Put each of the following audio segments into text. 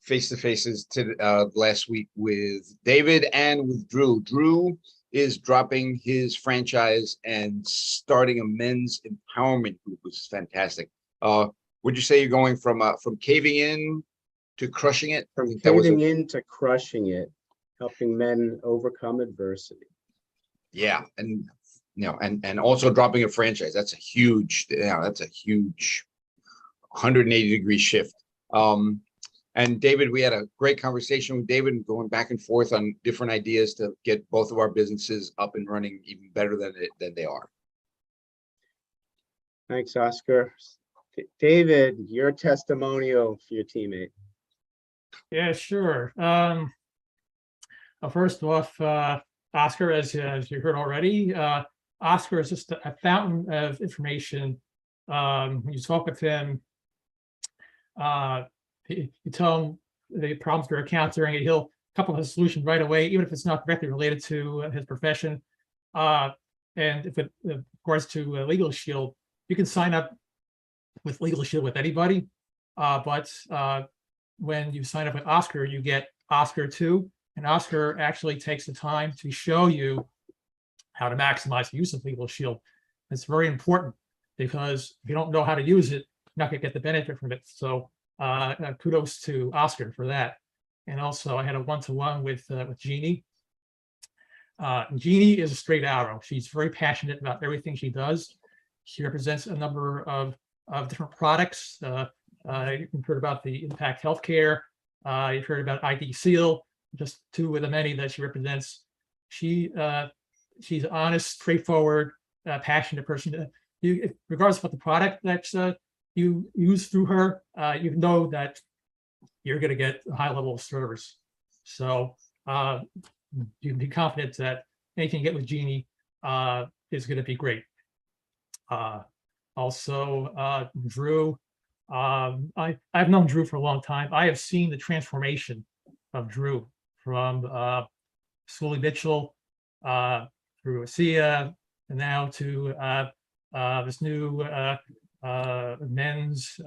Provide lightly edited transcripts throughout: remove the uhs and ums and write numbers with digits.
face-to-faces to last week with David and with Drew. Drew is dropping his franchise and starting a men's empowerment group, which is fantastic. Would you say you're going from caving in to crushing it? From caving in to crushing it, helping men overcome adversity. Yeah, and and also dropping a franchise. That's a huge, 180-degree shift. And David, we had a great conversation with David, going back and forth on different ideas to get both of our businesses up and running even better than they are. Thanks, Oscar. David, your testimonial for your teammate. Yeah, sure. First off, Oscar, as you heard already, Oscar is just a fountain of information. When you talk with him, you tell him the problems you're encountering, and he'll come up with a solution right away, even if it's not directly related to his profession. And if it, of course, to Legal Shield, you can sign up with Legal Shield with anybody, but when you sign up with Oscar, you get Oscar 2, and Oscar actually takes the time to show you how to maximize the use of Legal Shield. It's very important, because if you don't know how to use it, you're not going to get the benefit from it. So kudos to Oscar for that. And also, I had a one-to-one with Jeannie. Jeannie is a straight arrow. She's very passionate about everything she does. She represents a number of different products. You've heard about the Impact Healthcare. You've heard about ID Seal, just two of the many that she represents. She's honest, straightforward, passionate person. Regardless of what the product that you use through her, you know that you're going to get a high level of service. So you can be confident that anything you get with Jeannie is going to be great. Also, Drew, I've known Drew for a long time. I have seen the transformation of Drew from Sully Mitchell through ASEA, and now to this new men's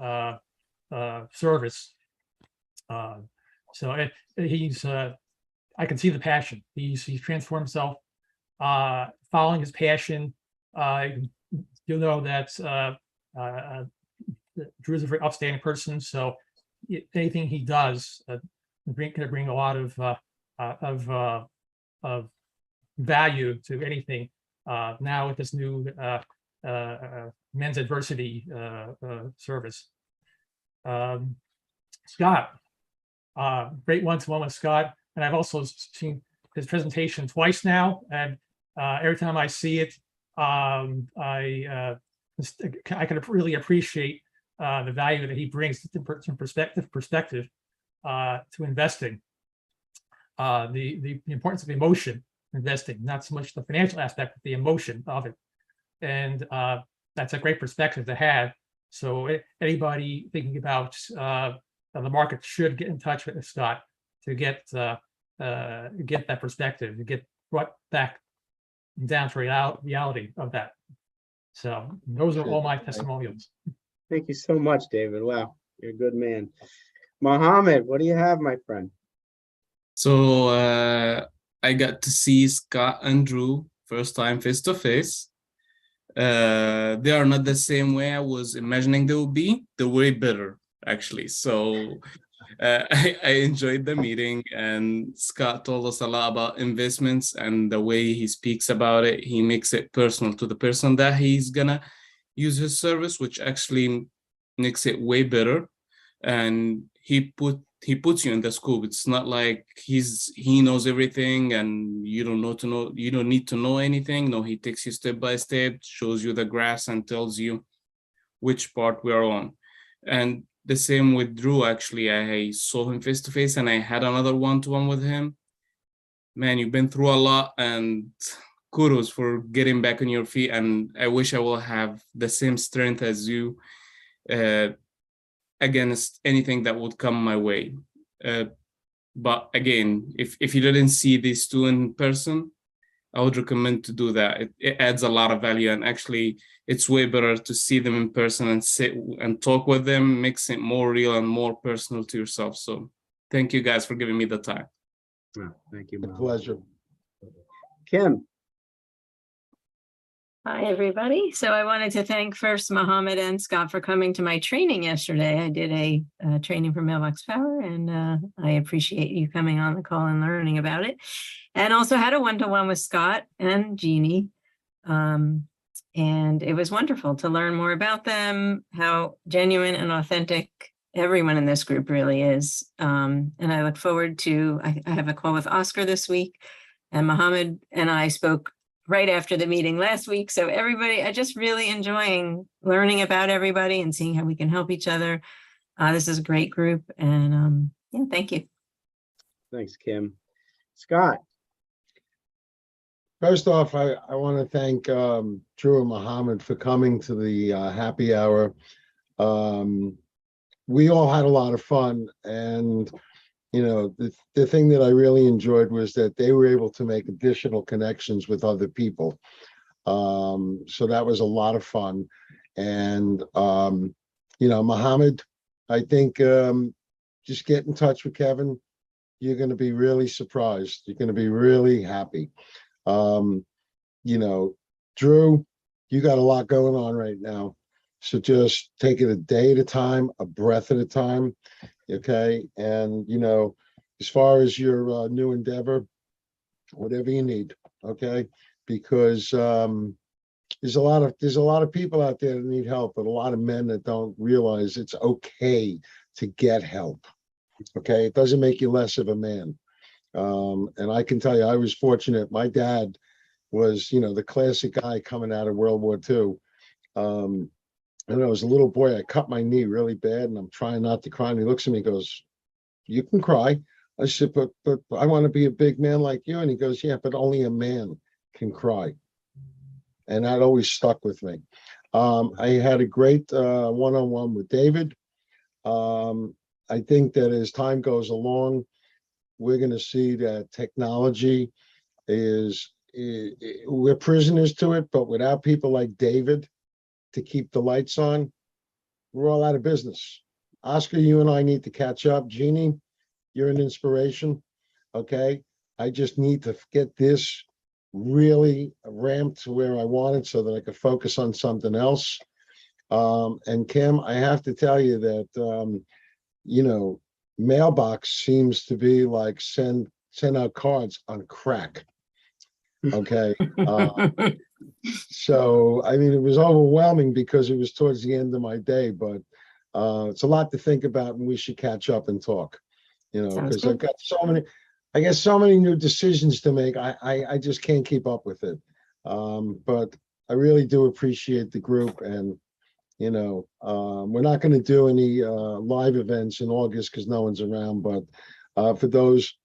service. So he's, I can see the passion. He's transformed himself, following his passion. You'll know that Drew is a very upstanding person. So anything he does can bring a lot of value to anything. Now with this new men's adversity service. Scott, great one-to-one with Scott, and I've also seen his presentation twice now, and every time I see it, I can really appreciate the value that he brings to perspective to investing. The importance of emotion investing, not so much the financial aspect, but the emotion of it, and that's a great perspective to have. So anybody thinking about the market should get in touch with Scott to get that perspective, to get brought back down to reality of that. So those are all my testimonials. Thank you so much, David. Wow, you're a good man. Mohammed, what do you have, my friend? So I got to see Scott and Drew first time face to face. They are not the same way I was imagining they would be. They're way better, actually. So I enjoyed the meeting, and Scott told us a lot about investments, and the way he speaks about it, he makes it personal to the person that he's gonna use his service, which actually makes it way better. And he puts you in the scope. It's not like he knows everything and you don't need to know anything. No, he takes you step by step, shows you the graphs, and tells you which part we are on. And the same with Drew. Actually, I saw him face to face, and I had another one-to-one with him. Man, you've been through a lot, and kudos for getting back on your feet. And I wish I will have the same strength as you against anything that would come my way. But again, if you didn't see these two in person, I would recommend to do that. It adds a lot of value, and actually it's way better to see them in person and sit and talk with them, makes it more real and more personal to yourself. So Thank you guys for giving me the time. Oh, thank you, A Mohammed. pleasure. Kim. Hi, everybody. So I wanted to thank first Mohammed and Scott for coming to my training yesterday. I did a training for Mailbox Power, and I appreciate you coming on the call and learning about it. And also had a one-to-one with Scott and Jeannie. And it was wonderful to learn more about them, how genuine and authentic everyone in this group really is. And I look forward to, I have a call with Oscar this week, and Mohammed and I spoke right after the meeting last week. So everybody, I just really enjoying learning about everybody and seeing how we can help each other. This is a great group, and yeah, thank you. Thanks, Kim. Scott. First off, I want to thank Drew and Mohammed for coming to the happy hour. We all had a lot of fun, and you know, the thing that I really enjoyed was that they were able to make additional connections with other people. So that was a lot of fun. And you know, Mohammed, I think just get in touch with Kevin. You're going to be really surprised. You're going to be really happy. You know, Drew, you got a lot going on right now. So just take it a day at a time, a breath at a time. Okay. And, you know, as far as your new endeavor, whatever you need. Okay. Because there's a lot of people out there that need help, but a lot of men that don't realize it's okay to get help. Okay. It doesn't make you less of a man. And I can tell you, I was fortunate. My dad was, you know, the classic guy coming out of World War II. And I was a little boy, I cut my knee really bad, and I'm trying not to cry. And he looks at me and goes, "You can cry." I said, but I want to be a big man like you. And he goes, "Yeah, but only a man can cry." And that always stuck with me. I had a great one-on-one with David. I think that as time goes along, we're going to see that technology we're prisoners to it, but without people like David to keep the lights on, we're all out of business. Oscar, you and I need to catch up. Jeannie, you're an inspiration. Okay. I just need to get this really ramped to where I want it so that I could focus on something else. And Kim, I have to tell you that, you know, Mailbox seems to be like send out cards on crack. Okay. So, I mean, it was overwhelming because it was towards the end of my day, but it's a lot to think about, and we should catch up and talk, you know, Sounds because good. I've got so many new decisions to make. I just can't keep up with it. But I really do appreciate the group, and, you know, we're not going to do any live events in August because no one's around, but for those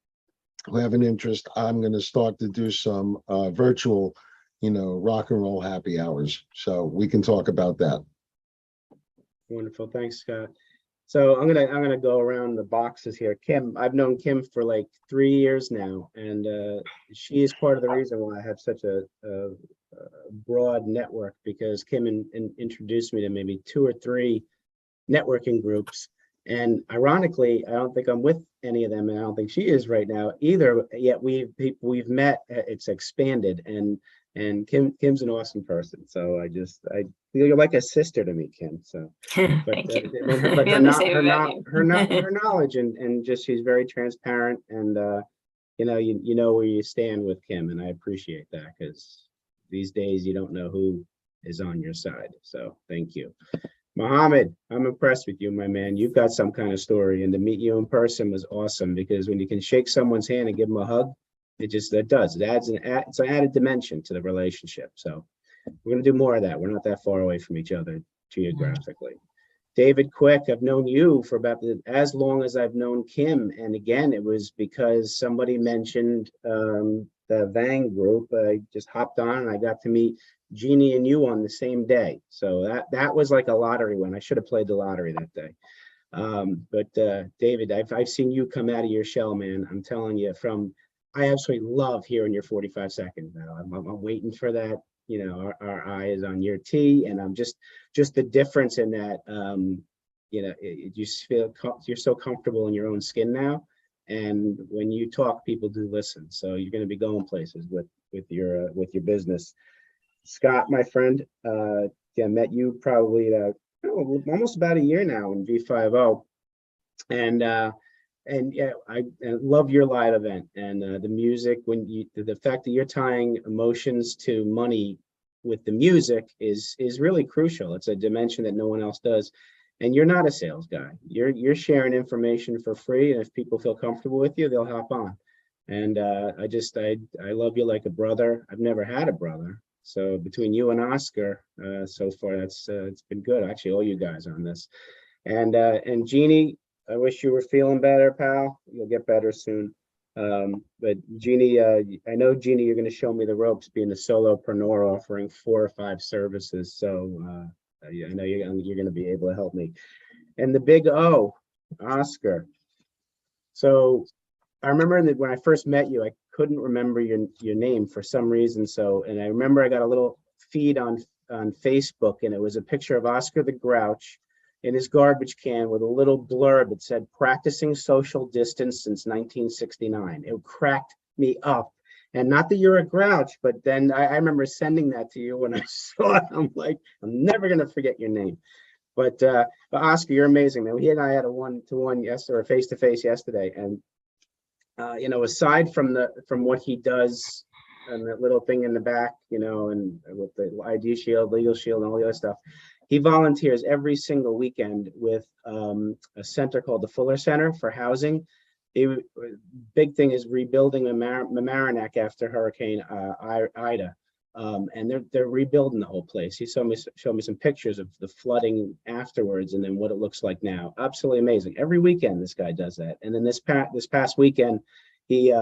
who have an interest, I'm going to start to do some virtual, you know, rock and roll happy hours. So we can talk about that. Wonderful. Thanks, Scott. So I'm gonna go around the boxes here. Kim, I've known Kim for like 3 years now, and she is part of the reason why I have such a broad network, because Kim introduced me to maybe 2 or 3 networking groups. And ironically, I don't think I'm with any of them, and I don't think she is right now either. Yet we've met. It's expanded, and Kim's an awesome person. So you're like a sister to me, Kim. So, but Thank you. I mean, but I feel the same about you. her knowledge and just she's very transparent, and you know where you stand with Kim, and I appreciate that, because these days you don't know who is on your side. So thank you. Mohammed, I'm impressed with you, my man. You've got some kind of story, and to meet you in person was awesome, because when you can shake someone's hand and give them a hug, it adds it's an added dimension to the relationship. So we're going to do more of that. We're not that far away from each other geographically. David Quick, I've known you for about as long as I've known Kim. And again, it was because somebody mentioned the Vang group. I just hopped on and I got to meet Jeannie and you on the same day. So that was like a lottery win. I should have played the lottery that day. But David, I've seen you come out of your shell, man. I'm telling you, I absolutely love hearing your 45 seconds now. I'm waiting for that. You know, our eye is on your T, and I'm just the difference in that. You know, you feel you're so comfortable in your own skin now. And when you talk, people do listen. So you're going to be going places with your business. Scott, my friend, yeah, met you probably almost about a year now in V50, and yeah, I love your live event and the music. The fact that you're tying emotions to money with the music is really crucial. It's a dimension that no one else does. And you're not a sales guy. You're sharing information for free, and if people feel comfortable with you, they'll hop on. And I love you like a brother. I've never had a brother, so between you and Oscar, so far it's been good. Actually, all you guys on this, and Jeannie, I wish you were feeling better, pal. You'll get better soon. But Jeannie, I know Jeannie, you're going to show me the ropes being a solopreneur offering 4 or 5 services. So yeah, I know you're going to be able to help me. And the big O, Oscar. So I remember that when I first met you, I couldn't remember your name for some reason. So, and I remember I got a little feed on Facebook, and it was a picture of Oscar the Grouch in his garbage can with a little blurb that said, "Practicing social distance since 1969. It cracked me up. And not that you're a grouch, but then I remember sending that to you when I saw it. I'm like, I'm never going to forget your name. But Oscar, you're amazing, man. He and I had a one-to-one yesterday, or face-to-face yesterday. And, you know, aside from what he does and that little thing in the back, you know, and with the ID Shield, Legal Shield, and all the other stuff, he volunteers every single weekend with a center called the Fuller Center for Housing. The big thing is rebuilding Mamaroneck after Hurricane Ida, and they're rebuilding the whole place. He showed me some pictures of the flooding afterwards, and then what it looks like now. Absolutely amazing. Every weekend this guy does that. And then this past weekend, he's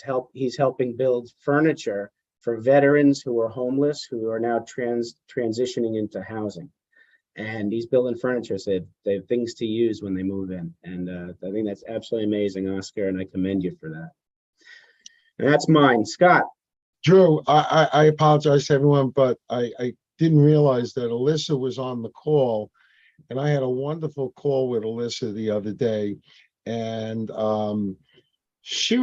helping build furniture for veterans who are homeless, who are now transitioning into housing. And he's building furniture, so they have things to use when they move in. And I think that's absolutely amazing, Oscar, and I commend you for that. And that's mine. Scott. Drew, I apologize to everyone, but I didn't realize that Alyssa was on the call, and I had a wonderful call with Alyssa the other day, and she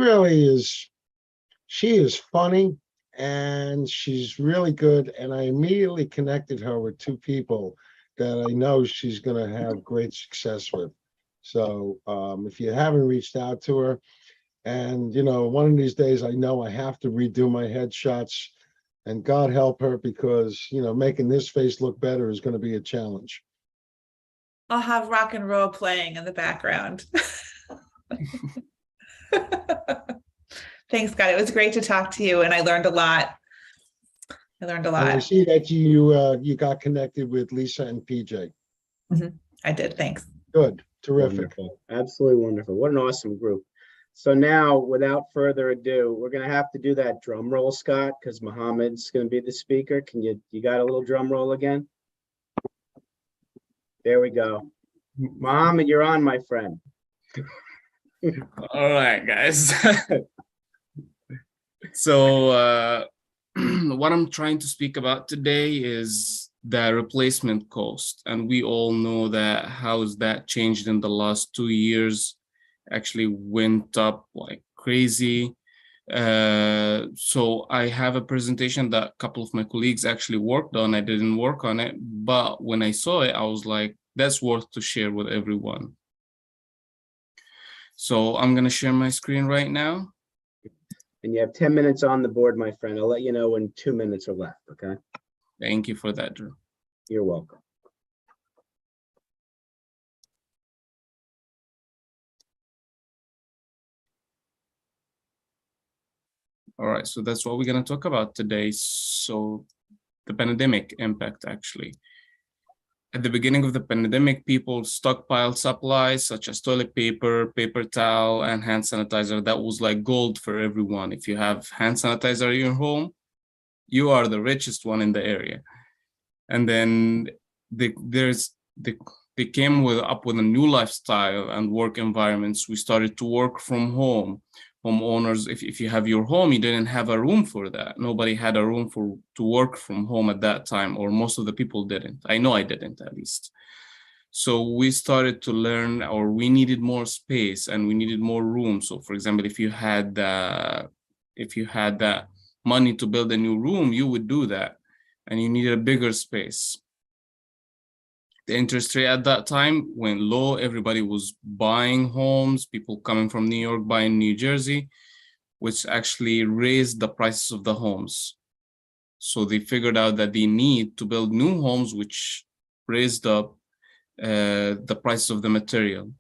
is funny, and she's really good, and I immediately connected her with 2 people that I know she's going to have great success with. So if you haven't reached out to her, and, you know, one of these days, I know I have to redo my headshots, and God help her, because, you know, making this face look better is going to be a challenge. I'll have rock and roll playing in the background. Thanks, Scott. It was great to talk to you, and I learned a lot. And I see that you got connected with Lisa and PJ. I did. Thanks. Good. Terrific. Wonderful. Absolutely wonderful. What an awesome group. So now, without further ado, we're going to have to do that drum roll, Scott, because Mohammed's going to be the speaker. Can you got a little drum roll again? There we go. Mohammed, you're on, my friend. All right, guys. So what I'm trying to speak about today is the replacement cost. And we all know that how has that changed in the last 2 years, actually went up like crazy. So I have a presentation that a couple of my colleagues actually worked on. I didn't work on it, but when I saw it, I was like, that's worth to share with everyone. So I'm going to share my screen right now. And you have 10 minutes on the board, my friend. I'll let you know when 2 minutes are left, okay? Thank you for that, Drew. You're welcome. All right, so that's what we're going to talk about today. So the pandemic impact, actually. At the beginning of the pandemic, people stockpiled supplies such as toilet paper, paper towel, and hand sanitizer. That was like gold for everyone. If you have hand sanitizer in your home, you are the richest one in the area. And then they came up with a new lifestyle and work environments. We started to work from home. Homeowners, if you have your home, you didn't have a room for that. Nobody had a room to work from home at that time, or most of the people didn't. I know I didn't, at least. So we started to learn, or we needed more space and we needed more room. So for example, if you had that money to build a new room, you would do that, and you needed a bigger space. The interest rate at that time went low. Everybody was buying homes, people coming from New York buying New Jersey, which actually raised the prices of the homes. So they figured out that they need to build new homes, which raised up the price of the material.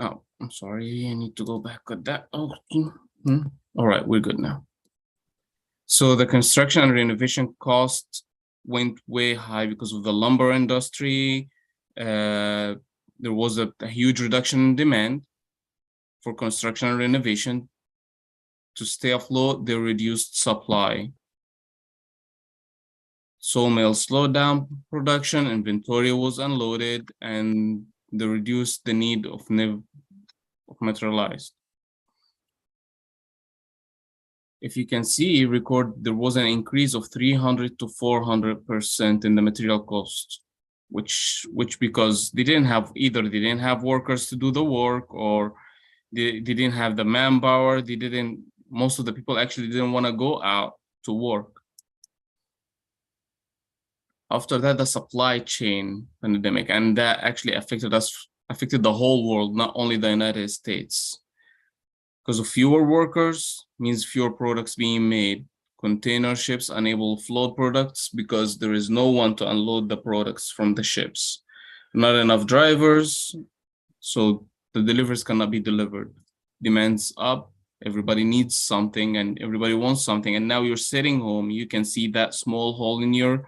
Oh, I'm sorry, I need to go back with that. Oh, all right, we're good now. So the construction and renovation costs went way high because of the lumber industry. There was a huge reduction in demand for construction and renovation. To stay afloat, they reduced supply. Sawmills slowed down production, inventory was unloaded, and they reduced the need of materialized. If you can see, there was an increase of 300 to 400% in the material costs, which because they didn't have workers to do the work, or they didn't have the manpower. Most of the people actually didn't want to go out to work. After that, the supply chain pandemic, and that actually affected the whole world, not only the United States. Because of fewer workers means fewer products being made. Container ships unable to float products because there is no one to unload the products from the ships. Not enough drivers, so the deliveries cannot be delivered. Demand's up, everybody needs something and everybody wants something. And now you're sitting home, you can see that small hole in your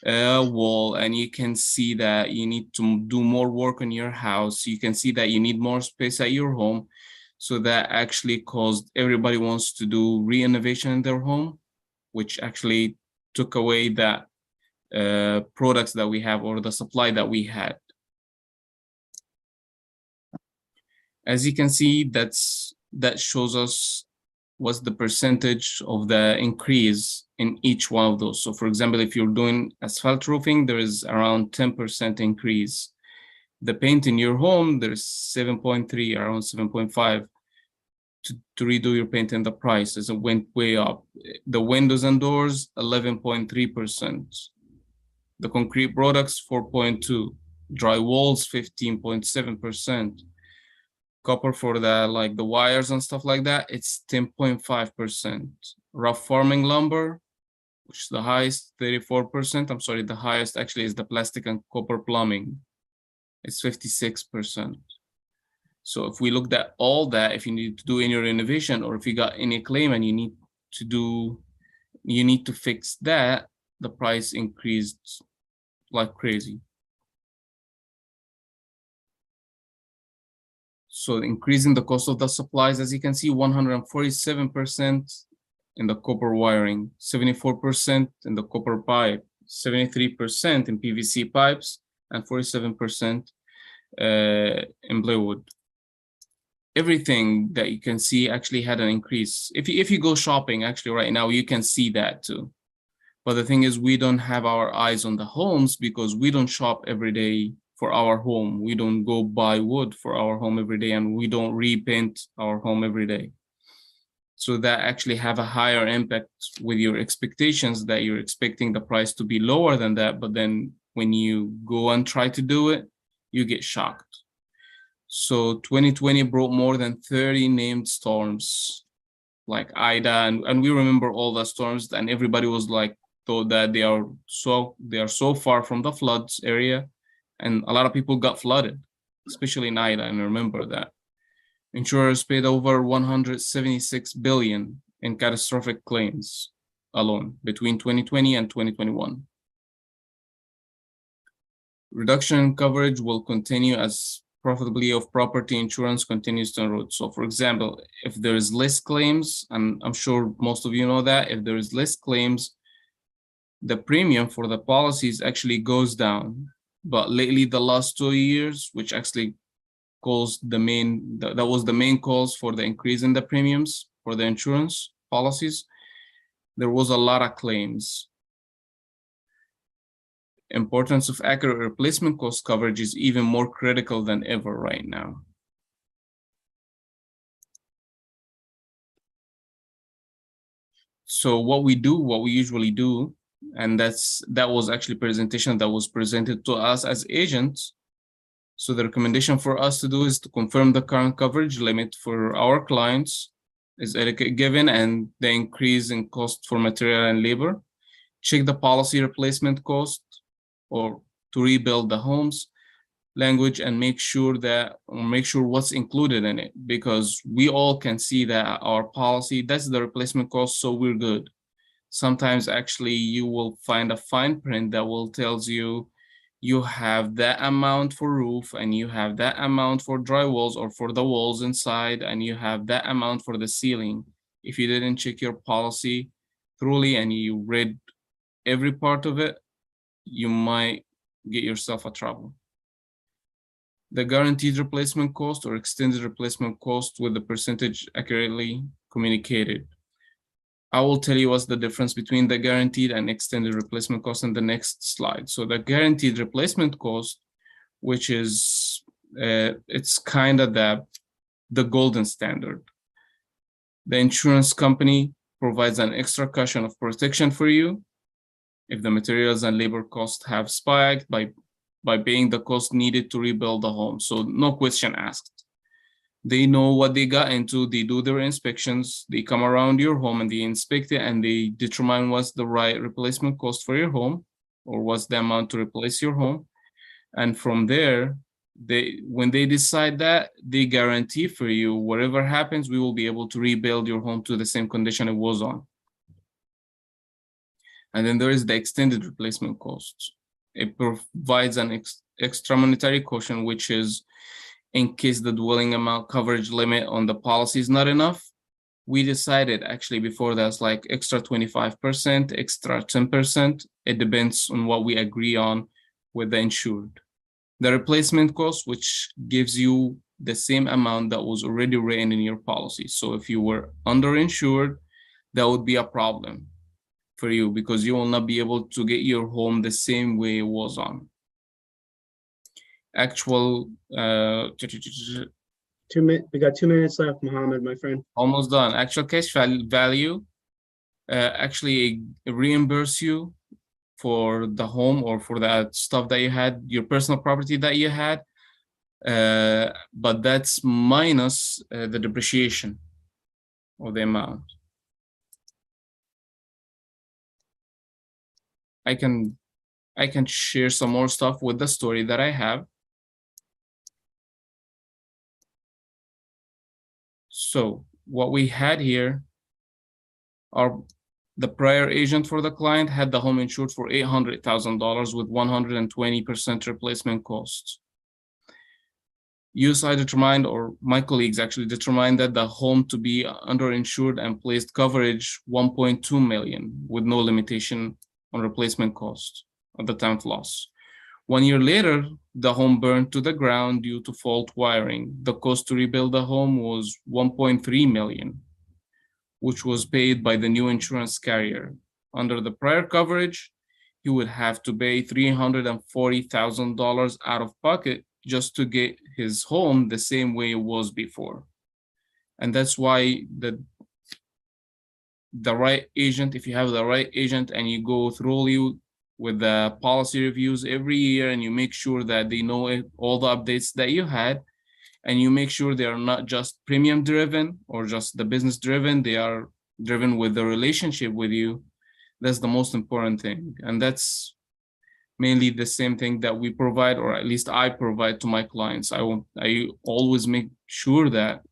wall, and you can see that you need to do more work on your house. You can see that you need more space at your home. So that actually caused everybody wants to do renovation in their home, which actually took away that products that we have, or the supply that we had. As you can see, that shows us what's the percentage of the increase in each one of those. So for example, if you're doing asphalt roofing, there is around 10% increase. The paint in your home, there's 7.3, around 7.5. To redo your paint, and the prices went way up. The windows and doors, 11.3%. The concrete products, 4.2. Dry walls, 15.7%. Copper for the wires and stuff like that, it's 10.5%. Rough farming lumber, which is the highest, 34%. I'm sorry, the highest actually is the plastic and copper plumbing. It's 56%. So if we looked at all that, if you need to do any renovation, or if you got any claim and you need to fix that, the price increased like crazy. So increasing the cost of the supplies, as you can see, 147% in the copper wiring, 74% in the copper pipe, 73% in PVC pipes, and 47% in plywood. Everything that you can see actually had an increase. If you go shopping, actually right now, you can see that too. But the thing is, we don't have our eyes on the homes because we don't shop every day for our home. We don't go buy wood for our home every day, and we don't repaint our home every day. So that actually have a higher impact with your expectations, that you're expecting the price to be lower than that. But then when you go and try to do it, you get shocked. So 2020 brought more than 30 named storms like Ida, and we remember all the storms, and everybody was thought that they are so far from the floods area, and a lot of people got flooded, especially in Ida, and remember that. Insurers paid over 176 billion in catastrophic claims alone between 2020 and 2021. Reduction in coverage will continue as profitability of property insurance continues to erode. So for example, if there is less claims, and I'm sure most of you know that, if there is less claims, the premium for the policies actually goes down. But lately, the last 2 years, which actually caused that was the main cause for the increase in the premiums for the insurance policies, there was a lot of claims. importance of accurate replacement cost coverage is even more critical than ever right now. So what we usually do, and that was actually presentation that was presented to us as agents. So the recommendation for us to do is to confirm the current coverage limit for our clients is adequate given and the increase in cost for material and labor. Check the policy replacement cost or to rebuild the homes language and make sure what's included in it, because we all can see that our policy, that's the replacement cost, so we're good. Sometimes actually you will find a fine print that will tells you you have that amount for roof and you have that amount for drywalls or for the walls inside and you have that amount for the ceiling. If you didn't check your policy thoroughly and you read every part of it, you might get yourself a trouble. The guaranteed replacement cost or extended replacement cost with the percentage accurately communicated. I will tell you what's the difference between the guaranteed and extended replacement cost in the next slide. So the guaranteed replacement cost, which is, it's kind of the golden standard. The insurance company provides an extra cushion of protection for you if the materials and labor costs have spiked by paying the cost needed to rebuild the home. So no question asked. They know what they got into, they do their inspections, they come around your home and they inspect it and they determine what's the right replacement cost for your home or what's the amount to replace your home. And from there, when they decide that, they guarantee for you, whatever happens, we will be able to rebuild your home to the same condition it was on. And then there is the extended replacement cost. It provides an extra monetary caution, which is in case the dwelling amount coverage limit on the policy is not enough. We decided actually before that's like extra 25%, extra 10%. It depends on what we agree on with the insured. The replacement cost, which gives you the same amount that was already written in your policy. So if you were underinsured, that would be a problem for you because you will not be able to get your home the same way it was on. Actual, We got 2 minutes left, Mohammed, my friend. almost done. Actual cash value actually reimburse you for the home or for that stuff that you had, your personal property that you had, but that's minus the depreciation of the amount. I can share some more stuff with the story that I have. So what we had here are the prior agent for the client had the home insured for $800,000 with 120% replacement costs. USI determined, or my colleagues actually determined, that the home to be underinsured and placed coverage $1.2 million with no limitation on replacement cost at the time of loss. 1 year later, the home burned to the ground due to fault wiring. The cost to rebuild the home was $1.3 million, which was paid by the new insurance carrier. Under the prior coverage, he would have to pay $340,000 out of pocket just to get his home the same way it was before. And that's why the right agent, if you have the right agent and you go thoroughly with the policy reviews every year and you make sure that they know all the updates that you had, and you make sure they are not just premium driven or just the business driven, they are driven with the relationship with you. That's the most important thing. And that's mainly the same thing that we provide, or at least I provide to my clients. I always make sure that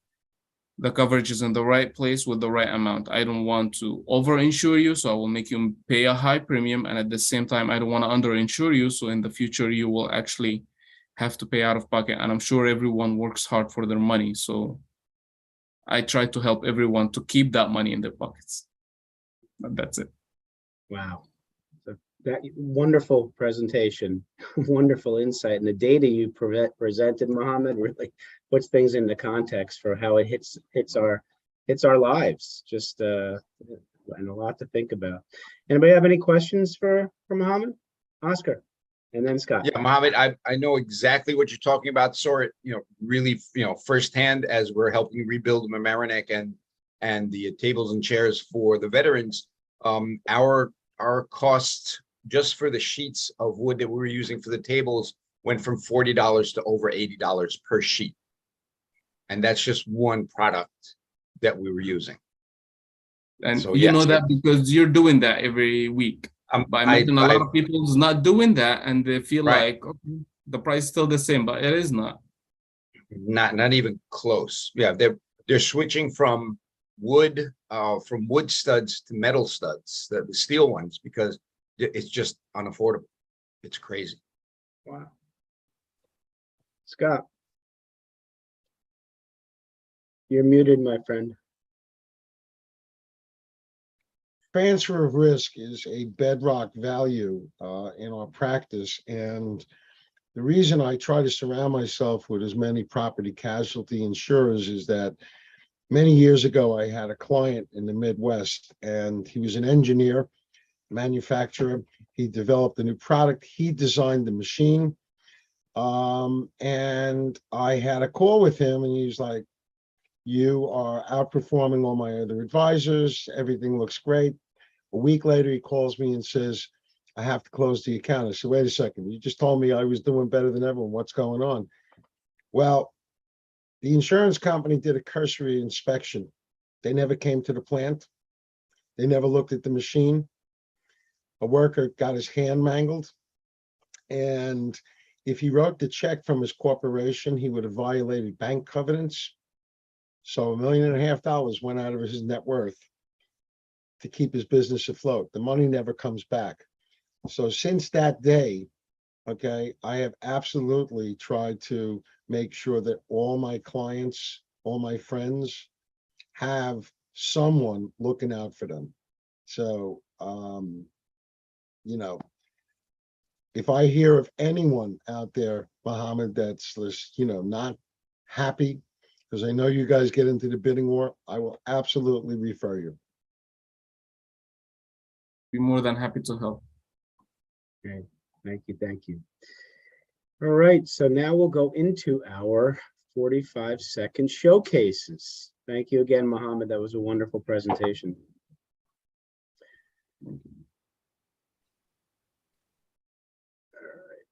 the coverage is in the right place with the right amount. I don't want to over-insure you, so I will make you pay a high premium. And at the same time, I don't want to under-insure you, so in the future, you will actually have to pay out of pocket. And I'm sure everyone works hard for their money. So I try to help everyone to keep that money in their pockets. But that's it. Wow. So that wonderful presentation, wonderful insight, and the data you presented, Mohammed, really puts things into context for how it hits our lives. Just and a lot to think about. Anybody have any questions for Mohammed? Oscar. and then Scott. Yeah, Mohammed, I know exactly what you're talking about. Saw it, really, firsthand as we're helping rebuild Mamaroneck and the tables and chairs for the veterans. Our cost just for the sheets of wood that we were using for the tables went from $40 to over $80 per sheet. And that's just one product that we were using. And So, you know yes, that because you're doing that every week. But I imagine a lot of people is not doing that, and they feel Right. like, okay, the price is still the same, but it is not. Not even close. Yeah, they're switching from wood studs to metal studs, the steel ones, because it's just unaffordable. It's crazy. Wow. Scott. You're muted, my friend. Transfer of risk is a bedrock value in our practice. And the reason I try to surround myself with as many property casualty insurers is that many years ago, I had a client in the Midwest, and he was an engineer, manufacturer. He developed a new product. He designed the machine. And I had a call with him, and he's like, "You are outperforming all my other advisors. Everything looks great." A week later, he calls me and says, "I have to close the account." I said, "Wait a second. You just told me I was doing better than everyone. What's going on?" Well, the insurance company did a cursory inspection. They never came to the plant. They never looked at the machine. A worker got his hand mangled. And if he wrote the check from his corporation, he would have violated bank covenants. So $1.5 million went out of his net worth to keep his business afloat. The money never comes back. So since that day, okay, I have absolutely tried to make sure that all my clients, all my friends have someone looking out for them. So, if I hear of anyone out there, Mohammed, that's not happy, because I know you guys get into the bidding war, I will absolutely refer you. Be more than happy to help. Okay, thank you. All right, so now we'll go into our 45-second showcases. Thank you again, Mohammed. That was a wonderful presentation. All right,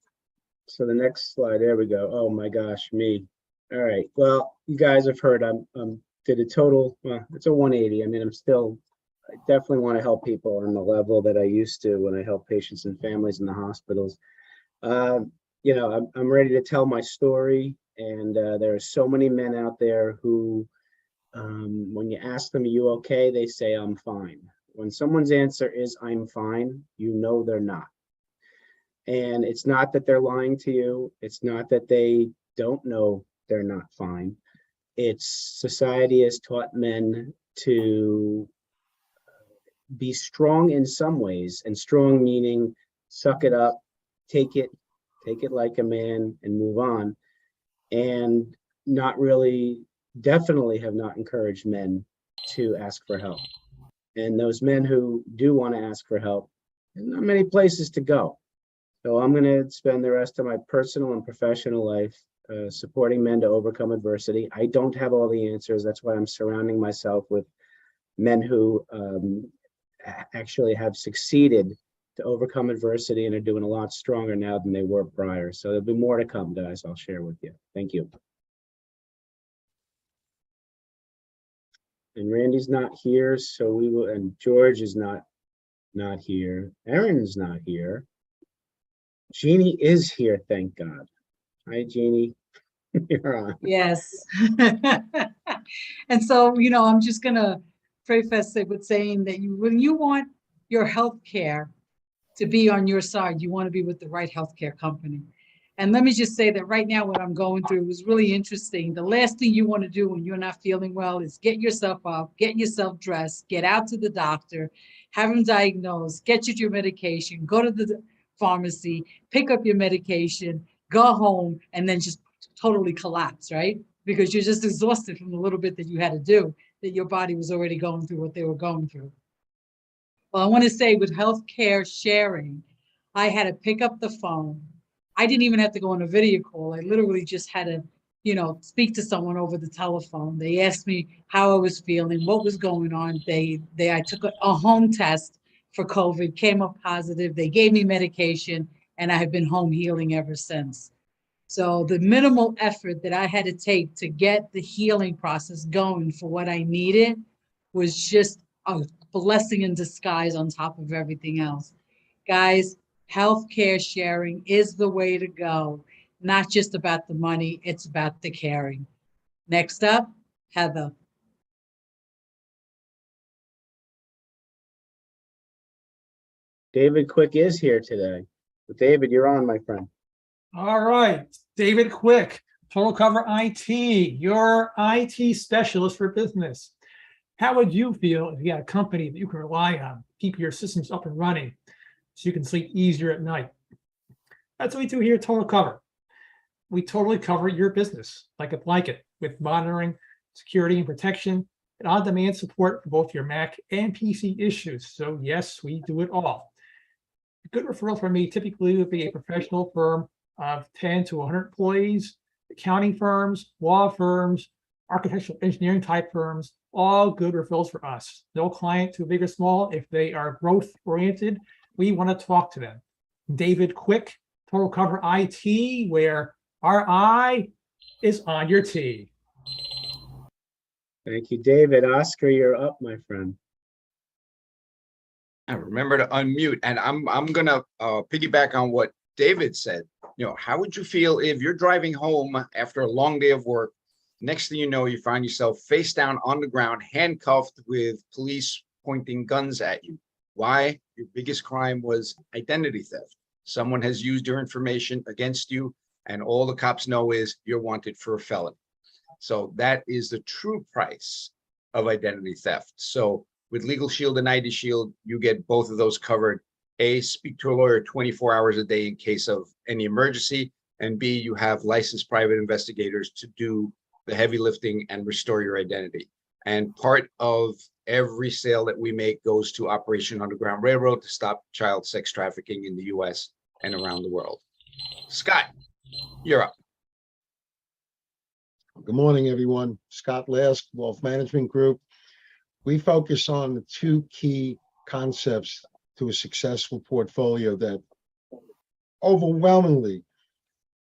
so the next slide, there we go. Oh my gosh, me. All right, well, you guys have heard I'm did a total, well, it's a 180. I mean, I definitely want to help people on the level that I used to when I help patients and families in the hospitals. I'm ready to tell my story, and there are so many men out there who, when you ask them, "Are you okay?" they say, "I'm fine." When someone's answer is, "I'm fine," you know they're not. And it's not that they're lying to you. It's not that they don't know they're not fine. It's society has taught men to be strong in some ways, and strong meaning suck it up, take it like a man and move on, and not really, definitely have not encouraged men to ask for help. And those men who do want to ask for help, there's not many places to go. So I'm going to spend the rest of my personal and professional life supporting men to overcome adversity. I don't have all the answers. That's why I'm surrounding myself with men who actually have succeeded to overcome adversity and are doing a lot stronger now than they were prior. So there'll be more to come, guys. I'll share with you. Thank you. And Randy's not here, so we will, and George is not here. Erin's not here. Jeannie is here, thank God. Hi, Jeannie. You're on. Yes. And so, I'm just gonna preface it with saying that when you want your healthcare to be on your side, you want to be with the right healthcare company. And let me just say that right now, what I'm going through was really interesting. The last thing you want to do when you're not feeling well is get yourself up, get yourself dressed, get out to the doctor, have him diagnosed, get you your medication, go to the pharmacy, pick up your medication, go home, and then just totally collapse, right? Because you're just exhausted from the little bit that you had to do, that your body was already going through what they were going through. Well, I want to say with healthcare sharing, I had to pick up the phone. I didn't even have to go on a video call. I literally just had to, speak to someone over the telephone. They asked me how I was feeling, what was going on. I took a home test for COVID, came up positive. They gave me medication, and I have been home healing ever since. So the minimal effort that I had to take to get the healing process going for what I needed was just a blessing in disguise on top of everything else. Guys, healthcare sharing is the way to go. Not just about the money, it's about the caring. Next up, Heather. David Quick is here today. David, you're on, my friend. All right, David Quick, Total Cover IT, your IT specialist for business. How would you feel if you had a company that you can rely on, keep your systems up and running so you can sleep easier at night? That's what we do here at Total Cover. We totally cover your business like a blanket with monitoring, security and protection, and on-demand support for both your Mac and PC issues. So yes, we do it all. A good referral from me typically would be a professional firm of 10 to 100 employees, accounting firms, law firms, architectural engineering type firms, all good referrals for us. No client too big or small. If they are growth oriented, we want to talk to them. David Quick, Total Cover IT, where our eye is on your T. Thank you, David. Oscar, you're up, my friend. And remember to unmute. And I'm gonna piggyback on what David said. How would you feel if you're driving home after a long day of work? Next thing you know, you find yourself face down on the ground, handcuffed with police pointing guns at you. Why? Your biggest crime was identity theft. Someone has used your information against you, and all the cops know is you're wanted for a felony. So that is the true price of identity theft. So with Legal Shield and ID Shield, you get both of those covered. A, speak to a lawyer 24 hours a day in case of any emergency. And B, you have licensed private investigators to do the heavy lifting and restore your identity. And part of every sale that we make goes to Operation Underground Railroad to stop child sex trafficking in the US and around the world. Scott, you're up. Good morning, everyone. Scott Lask, Wealth Management Group. We focus on the two key concepts to a successful portfolio that overwhelmingly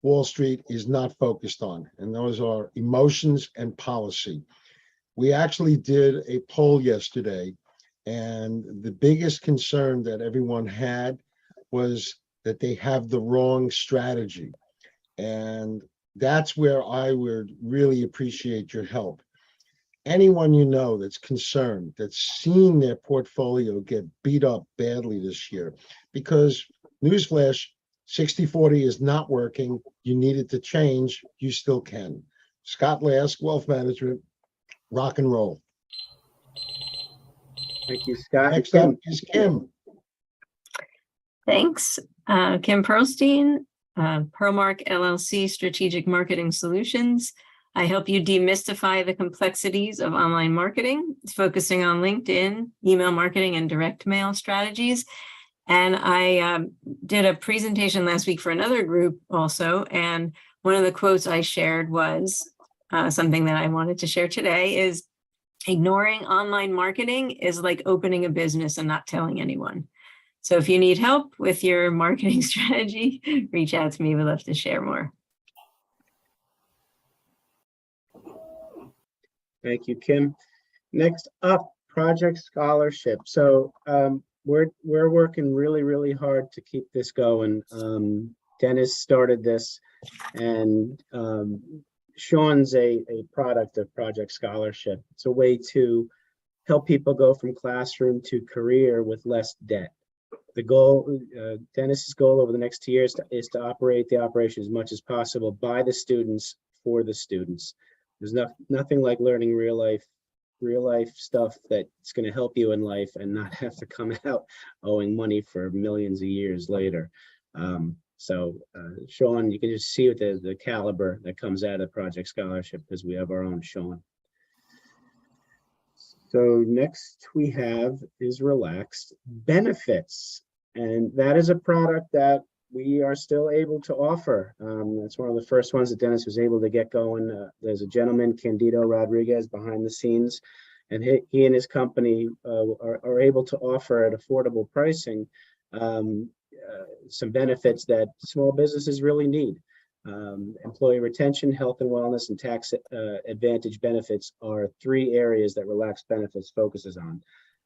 Wall Street is not focused on, and those are emotions and policy. We actually did a poll yesterday, and the biggest concern that everyone had was that they have the wrong strategy. And that's where I would really appreciate your help. Anyone you know that's concerned, that's seen their portfolio get beat up badly this year, because newsflash, 60-40 is not working. You need it to change. You still can. Scott Lask, Wealth Management, rock and roll. Thank you, Scott. Next up is Kim. Thanks. Kim Pearlstein, Pearlmark LLC Strategic Marketing Solutions. I help you demystify the complexities of online marketing, focusing on LinkedIn, email marketing, and direct mail strategies. And I did a presentation last week for another group also. And one of the quotes I shared was something that I wanted to share today is, ignoring online marketing is like opening a business and not telling anyone. So if you need help with your marketing strategy, reach out to me. We'd love to share more. Thank you, Kim. Next up, Project Scholarship. So we're working really, really hard to keep this going. Dennis started this, and Sean's a product of Project Scholarship. It's a way to help people go from classroom to career with less debt. The goal, Dennis's goal over the next 2 years is to operate the operation as much as possible by the students, for the students. There's nothing like learning real life stuff that's going to help you in life and not have to come out owing money for millions of years later. So Sean, you can just see the caliber that comes out of Project Scholarship, because we have our own Sean. So next we have is Relaxed Benefits. And that is a product that we are still able to offer. That's one of the first ones that Dennis was able to get going. There's a gentleman, Candido Rodriguez, behind the scenes, and he and his company are able to offer at affordable pricing some benefits that small businesses really need. Employee retention, health and wellness, and tax advantage benefits are three areas that Relax Benefits focuses on.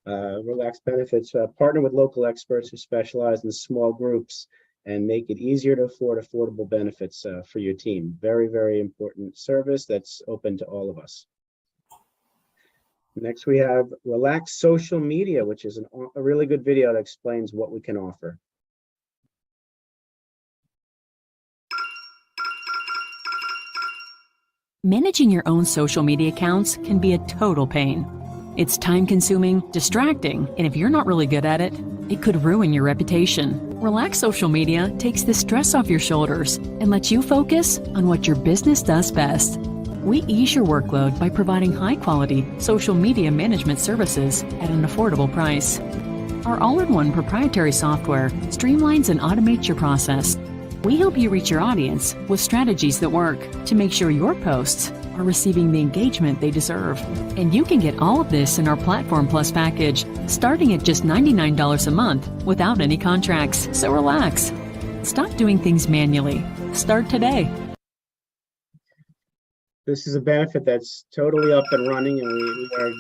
Relax Benefits partner with local experts who specialize in small groups and make it easier to afford affordable benefits for your team. Very, very important service that's open to all of us. Next, we have Relax Social Media, which is a really good video that explains what we can offer. Managing your own social media accounts can be a total pain. It's time-consuming, distracting, and if you're not really good at it, it could ruin your reputation. Relax Social Media takes the stress off your shoulders and lets you focus on what your business does best. We ease your workload by providing high-quality social media management services at an affordable price. Our all-in-one proprietary software streamlines and automates your process. We help you reach your audience with strategies that work to make sure your posts are receiving the engagement they deserve. And you can get all of this in our Platform Plus package, starting at just $99 a month without any contracts. So relax. Stop doing things manually. Start today. This is a benefit that's totally up and running, and we are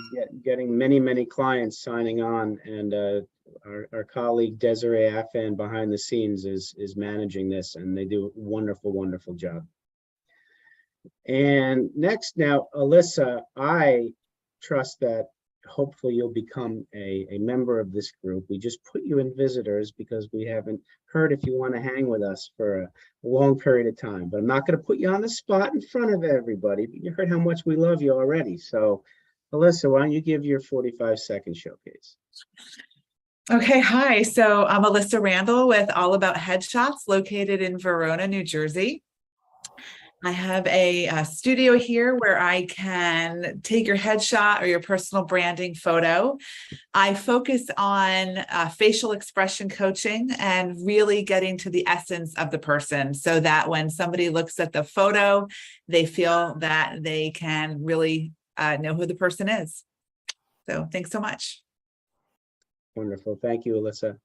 getting many clients signing on, and our colleague Desiree Affan behind the scenes is managing this, and they do a wonderful job. And next, now, Alyssa, I trust that hopefully you'll become a member of this group. We just put you in visitors because we haven't heard if you want to hang with us for a long period of time. But I'm not going to put you on the spot in front of everybody. But you heard how much we love you already. So, Alyssa, why don't you give your 45-second showcase? Okay, hi. So I'm Alyssa Randall with All About Headshots, located in Verona, New Jersey. I have a studio here where I can take your headshot or your personal branding photo. I focus on facial expression coaching and really getting to the essence of the person so that when somebody looks at the photo, they feel that they can really know who the person is. So thanks so much. Wonderful. Thank you, Alyssa.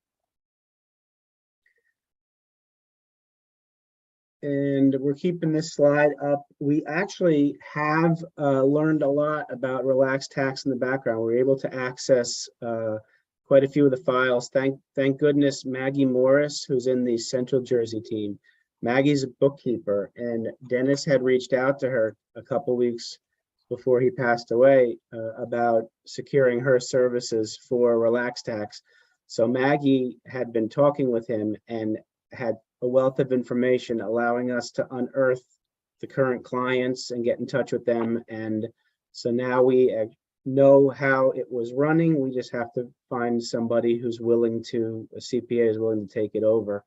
And we're keeping this slide up. We actually have learned a lot about Relax Tax in the background. We're able to access quite a few of the files. Thank goodness Maggie Morris, who's in the Central Jersey team. Maggie's a bookkeeper, and Dennis had reached out to her a couple weeks before he passed away about securing her services for Relax Tax. So Maggie had been talking with him and had a wealth of information allowing us to unearth the current clients and get in touch with them. And so now we know how it was running. We just have to find somebody who's willing to, a CPA is willing to take it over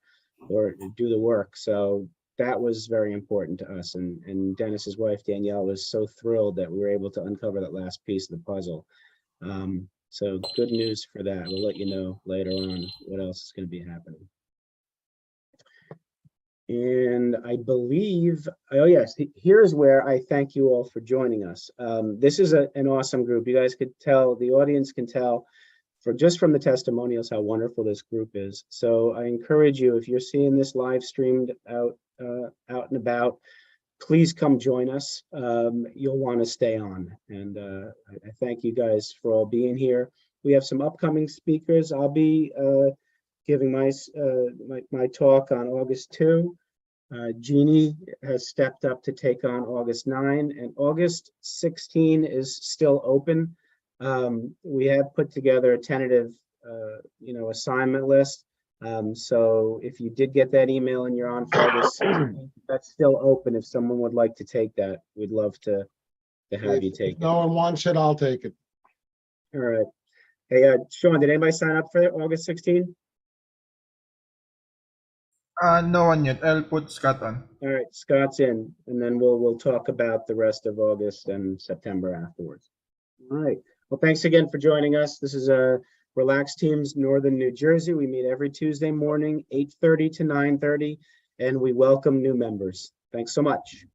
or do the work. So that was very important to us. And Dennis's wife, Danielle, was so thrilled that we were able to uncover that last piece of the puzzle. So good news for that. We'll let you know later on what else is going to be happening. And I believe, oh yes, here's where I thank you all for joining us. This is an awesome group. You guys could tell, the audience can tell just from the testimonials how wonderful this group is. So I encourage you, if you're seeing this live streamed out and about, please come join us. You'll want to stay on. And I thank you guys for all being here. We have some upcoming speakers. I'll be giving my talk on August 2. Jeannie has stepped up to take on August 9, and August 16 is still open. We have put together a tentative, assignment list. So if you did get that email and you're on for August 16, that's still open. If someone would like to take that, we'd love to have you take it. If no one wants it, I'll take it. All right. Hey, Sean, did anybody sign up for August 16? No one yet. I'll put Scott on. All right, Scott's in, and then we'll talk about the rest of August and September afterwards. All right. Well, thanks again for joining us. This is Relax Teams Northern New Jersey. We meet every Tuesday morning, 8:30 to 9:30, and we welcome new members. Thanks so much.